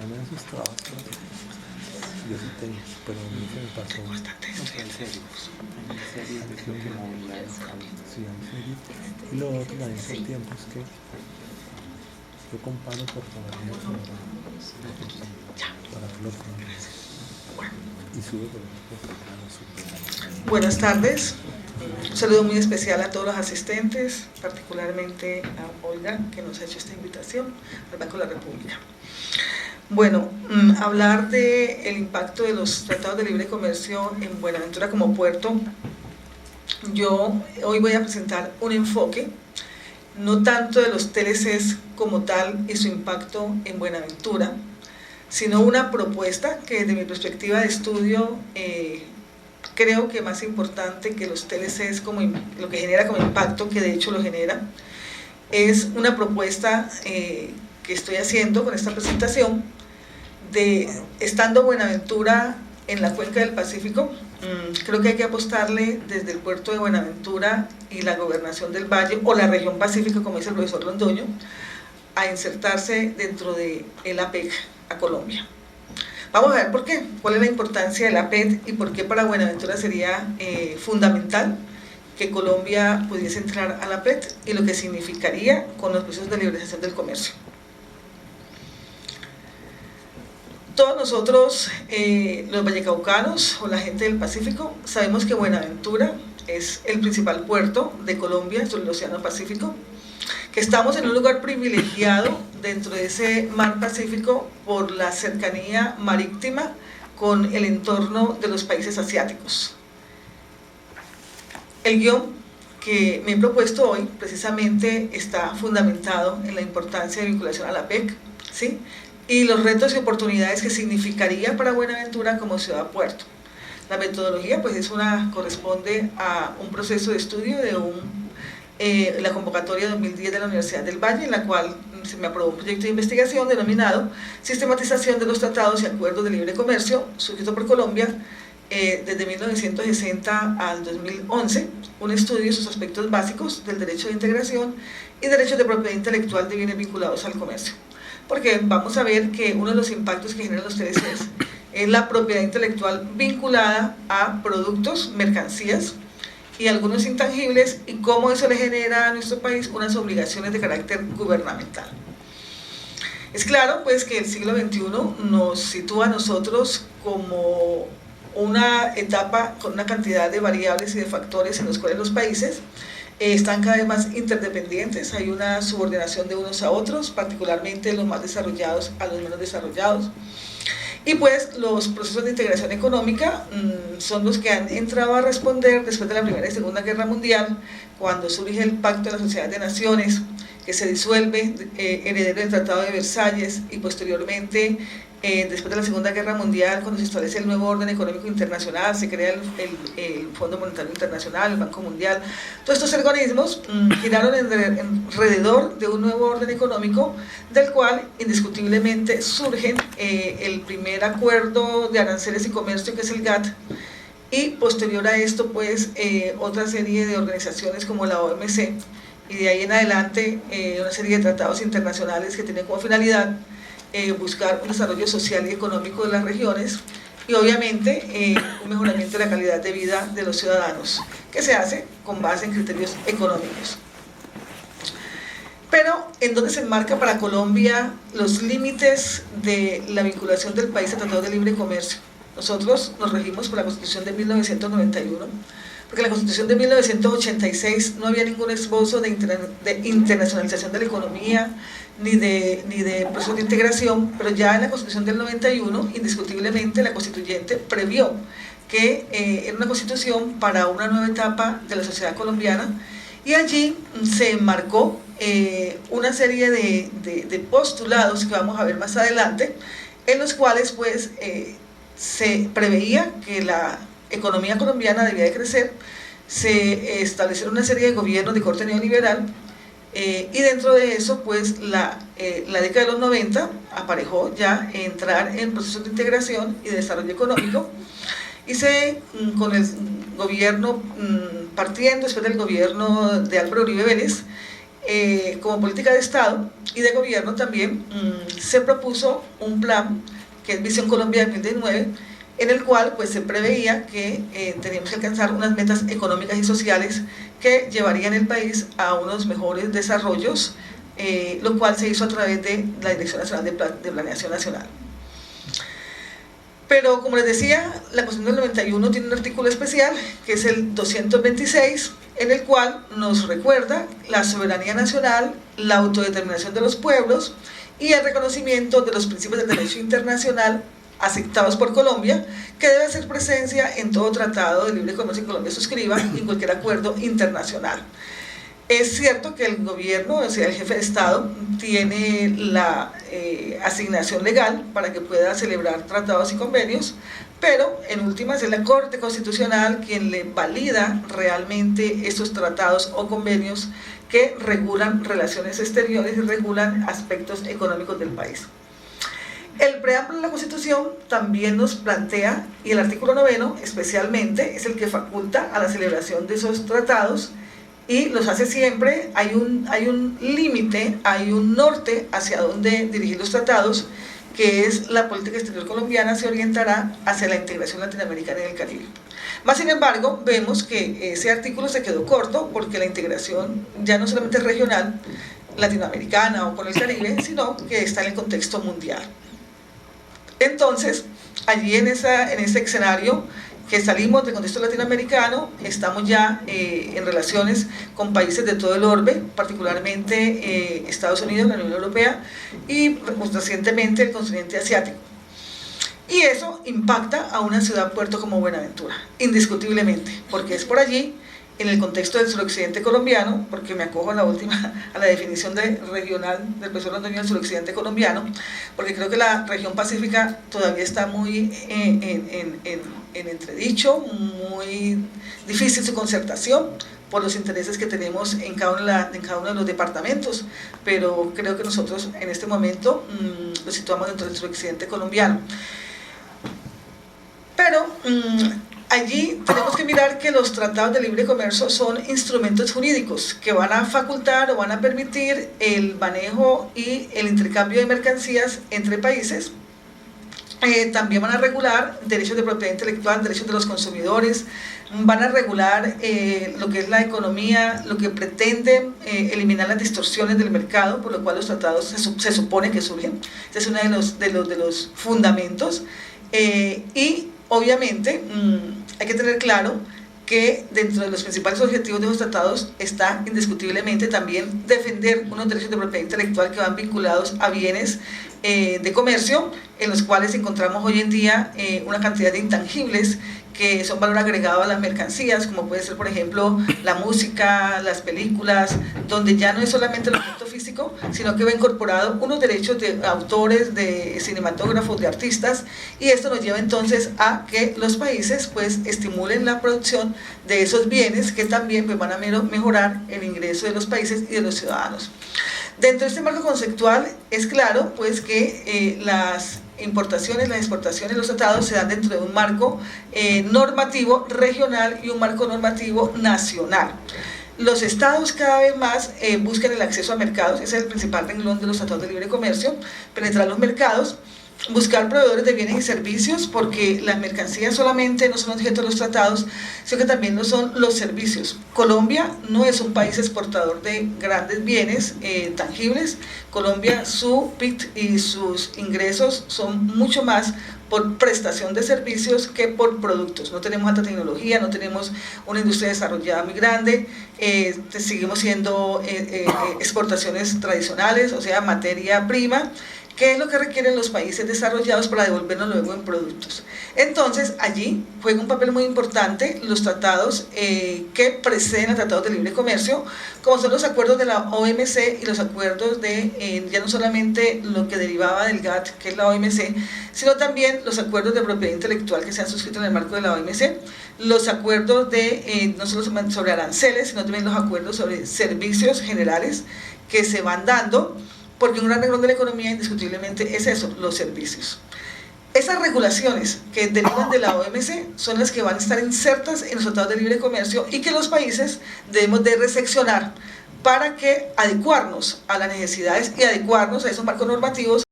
también sus trabajos. Yo sí tengo, pero a mí se me pasó. Bastante en serio. En serio, yo creo que movilidad local. Sí, en serio. Y lo otro también por tiempo es que yo comparo por favor para verlo y sube por ejemplo. Buenas tardes. Un saludo muy especial a todos los asistentes, particularmente a Olga, que nos ha hecho esta invitación al Banco de la República. Bueno, hablar del impacto de los tratados de libre comercio en Buenaventura como puerto. Yo hoy voy a presentar un enfoque, no tanto de los TLCs como tal y su impacto en Buenaventura, sino una propuesta que desde mi perspectiva de estudio creo que más importante que los TLCs como lo que genera como impacto, que de hecho lo genera, es una propuesta que estoy haciendo con esta presentación de, estando Buenaventura en la cuenca del Pacífico, creo que hay que apostarle desde el puerto de Buenaventura y la gobernación del Valle, o la región Pacífico, como dice el profesor Londoño, a insertarse dentro del APEC a Colombia. Vamos a ver por qué, cuál es la importancia del APEC y por qué para Buenaventura sería fundamental que Colombia pudiese entrar al APEC y lo que significaría con los procesos de liberalización del comercio. Todos nosotros, los vallecaucanos o la gente del Pacífico, sabemos que Buenaventura es el principal puerto de Colombia sobre el Océano Pacífico, que estamos en un lugar privilegiado dentro de ese mar Pacífico por la cercanía marítima con el entorno de los países asiáticos. El guión que me he propuesto hoy precisamente está fundamentado en la importancia de vinculación a la APEC, ¿sí? Y los retos y oportunidades que significaría para Buenaventura como ciudad-puerto. La metodología pues corresponde a un proceso de estudio de la convocatoria 2010 de la Universidad del Valle, en la cual se me aprobó un proyecto de investigación denominado Sistematización de los Tratados y Acuerdos de Libre Comercio, suscrito por Colombia desde 1960 al 2011, un estudio de sus aspectos básicos del derecho de integración y derechos de propiedad intelectual de bienes vinculados al comercio. Porque vamos a ver que uno de los impactos que generan los TLCs es la propiedad intelectual vinculada a productos, mercancías y algunos intangibles, y cómo eso le genera a nuestro país unas obligaciones de carácter gubernamental. Es claro pues que el siglo XXI nos sitúa a nosotros como una etapa con una cantidad de variables y de factores en los cuales los países están cada vez más interdependientes, hay una subordinación de unos a otros, particularmente los más desarrollados a los menos desarrollados. Y pues los procesos de integración económica son los que han entrado a responder después de la Primera y Segunda Guerra Mundial, cuando surge el Pacto de la Sociedad de Naciones, que se disuelve, heredero del Tratado de Versalles, y posteriormente, después de la Segunda Guerra Mundial, cuando se establece el nuevo orden económico internacional, se crea el Fondo Monetario Internacional, el Banco Mundial. Todos estos organismos giraron alrededor de un nuevo orden económico, del cual indiscutiblemente surgen el primer acuerdo de aranceles y comercio, que es el GATT, y posterior a esto pues otra serie de organizaciones como la OMC, y de ahí en adelante una serie de tratados internacionales que tienen como finalidad buscar un desarrollo social y económico de las regiones y obviamente un mejoramiento de la calidad de vida de los ciudadanos, que se hace con base en criterios económicos. Pero, ¿en dónde se enmarca para Colombia los límites de la vinculación del país a tratados de libre comercio? Nosotros nos regimos por la Constitución de 1991, porque en la Constitución de 1986 no había ningún esbozo de internacionalización de la economía, ni de proceso de integración, pero ya en la Constitución del 91, indiscutiblemente, la constituyente previó que era una constitución para una nueva etapa de la sociedad colombiana, y allí se enmarcó una serie de postulados que vamos a ver más adelante, en los cuales pues se preveía que la economía colombiana debía de crecer, se establecieron una serie de gobiernos de corte neoliberal, y dentro de eso pues la década de los 90 aparejó ya entrar en procesos de integración y de desarrollo económico, y con el gobierno partiendo después del gobierno de Álvaro Uribe Vélez, como política de Estado, y de gobierno también se propuso un plan que es Visión Colombia 2019, en el cual pues se preveía que teníamos que alcanzar unas metas económicas y sociales que llevarían el país a unos mejores desarrollos, lo cual se hizo a través de la Dirección Nacional de Planeación Nacional. Pero como les decía, la Constitución del 91 tiene un artículo especial, que es el 226, en el cual nos recuerda la soberanía nacional, la autodeterminación de los pueblos y el reconocimiento de los principios del derecho internacional aceptados por Colombia, que debe hacer presencia en todo tratado de libre comercio que Colombia suscriba y en cualquier acuerdo internacional. Es cierto que el gobierno, o sea, el jefe de Estado, tiene la asignación legal para que pueda celebrar tratados y convenios, pero en últimas es la Corte Constitucional quien le valida realmente estos tratados o convenios que regulan relaciones exteriores y regulan aspectos económicos del país. El preámbulo de la Constitución también nos plantea, y el artículo 9 especialmente, es el que faculta a la celebración de esos tratados, y los hace siempre. Hay un límite, hay un norte hacia donde dirigir los tratados, que es la política exterior colombiana se orientará hacia la integración latinoamericana y del Caribe. Más sin embargo, vemos que ese artículo se quedó corto porque la integración ya no solamente es regional, latinoamericana o con el Caribe, sino que está en el contexto mundial. Entonces, allí en ese escenario que salimos del contexto latinoamericano, estamos ya en relaciones con países de todo el orbe, particularmente Estados Unidos, la Unión Europea y recientemente el continente asiático. Y eso impacta a una ciudad-puerto como Buenaventura, indiscutiblemente, porque es por allí, en el contexto del suroccidente colombiano, porque me acojo a la definición regional del profesor Londoño del suroccidente colombiano, porque creo que la región pacífica todavía está muy en entredicho, muy difícil su concertación por los intereses que tenemos en cada uno de los departamentos, pero creo que nosotros en este momento lo situamos dentro del suroccidente colombiano. Pero allí tenemos que mirar que los tratados de libre comercio son instrumentos jurídicos que van a facultar o van a permitir el manejo y el intercambio de mercancías entre países. También van a regular derechos de propiedad intelectual, derechos de los consumidores, van a regular lo que es la economía, lo que pretende eliminar las distorsiones del mercado, por lo cual los tratados se supone que surgen. Este es uno de los fundamentos. Y obviamente hay que tener claro que dentro de los principales objetivos de los tratados está indiscutiblemente también defender unos derechos de propiedad intelectual que van vinculados a bienes de comercio, en los cuales encontramos hoy en día una cantidad de intangibles que son valor agregado a las mercancías, como puede ser por ejemplo la música, las películas, donde ya no es solamente el objeto físico, sino que va incorporado unos derechos de autores, de cinematógrafos, de artistas, y esto nos lleva entonces a que los países pues estimulen la producción de esos bienes que también pues, van a mejorar el ingreso de los países y de los ciudadanos. Dentro de este marco conceptual es claro pues que las importaciones, las exportaciones, los tratados se dan dentro de un marco normativo regional y un marco normativo nacional. Los estados cada vez más buscan el acceso a mercados, ese es el principal renglón de los tratados de libre comercio, penetrar los mercados, buscar proveedores de bienes y servicios, porque las mercancías solamente no son objeto de los tratados, sino que también lo son los servicios. Colombia no es un país exportador de grandes bienes tangibles. Colombia, su PIB y sus ingresos son mucho más por prestación de servicios que por productos. No tenemos alta tecnología, no tenemos una industria desarrollada muy grande, seguimos siendo exportaciones tradicionales, o sea, materia prima, que es lo que requieren los países desarrollados para devolvernos luego en productos. Entonces, allí juega un papel muy importante los tratados que preceden a tratados de libre comercio, como son los acuerdos de la OMC y los acuerdos de, ya no solamente lo que derivaba del GATT, que es la OMC, sino también los acuerdos de propiedad intelectual que se han suscrito en el marco de la OMC, los acuerdos de, no solo sobre aranceles, sino también los acuerdos sobre servicios generales que se van dando, porque un gran renglón de la economía indiscutiblemente es eso, los servicios. Esas regulaciones que derivan de la OMC son las que van a estar insertas en los tratados de libre comercio y que los países debemos de recepcionar para que adecuarnos a las necesidades y adecuarnos a esos marcos normativos